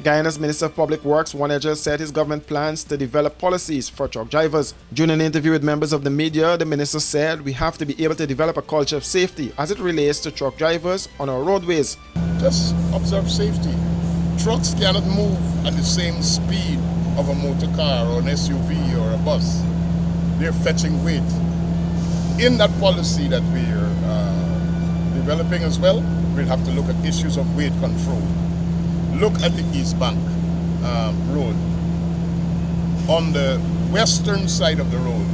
Guyana's Minister of Public Works, Juan Edgers, said his government plans to develop policies for truck drivers. During an interview with members of the media, the minister said we have to be able to develop a culture of safety as it relates to truck drivers on our roadways. Just observe safety. Trucks cannot move at the same speed of a motor car or an SUV or a bus. They're fetching weight. In that policy that we're developing as well, we'll have to look at issues of weight control. Look at the East Bank Road. On the western side of the road,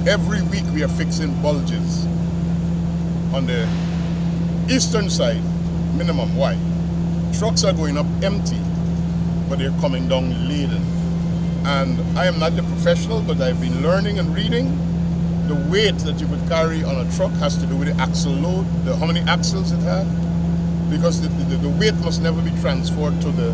every week we are fixing bulges. On the eastern side, minimum. Why? Trucks are going up empty, but they're coming down laden. And I am not the professional, but I've been learning and reading. The weight that you could carry on a truck has to do with the axle load, how many axles it has. Because the weight must never be transferred to the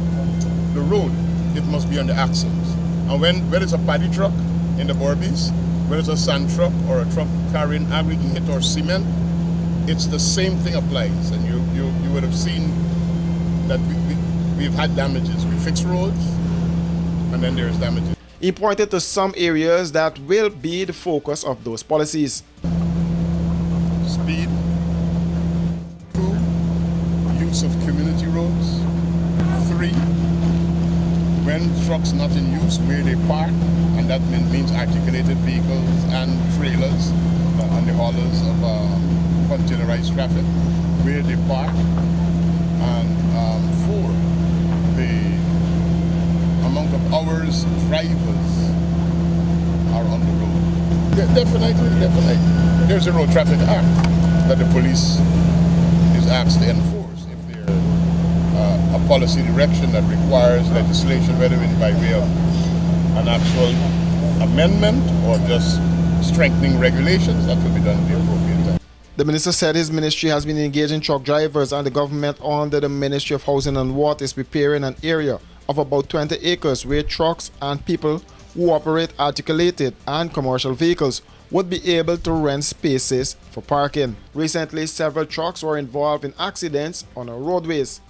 road. It must be on the axles. And whether it's a paddy truck in the Berbice, whether it's a sand truck or a truck carrying aggregate or cement, it's the same thing applies. And you would have seen that we've had damages. We fix roads, and then there's damages. He pointed to some areas that will be the focus of those policies. Speed. 2, use of community roads. 3, when trucks not in use, where they park, and that means articulated vehicles and trailers and the haulers of containerized traffic, where they park. And 4, the amount of hours drivers are on the road. Yeah, definitely. There's a Road Traffic Act that the police is asked to enforce. If there's a policy direction that requires legislation, whether it's by way of an actual amendment or just strengthening regulations, that will be done at the appropriate time. The minister said his ministry has been engaging truck drivers, and the government under the Ministry of Housing and Water is preparing an area of about 20 acres where trucks and people who operate articulated and commercial vehicles would be able to rent spaces for parking. Recently, several trucks were involved in accidents on our roadways.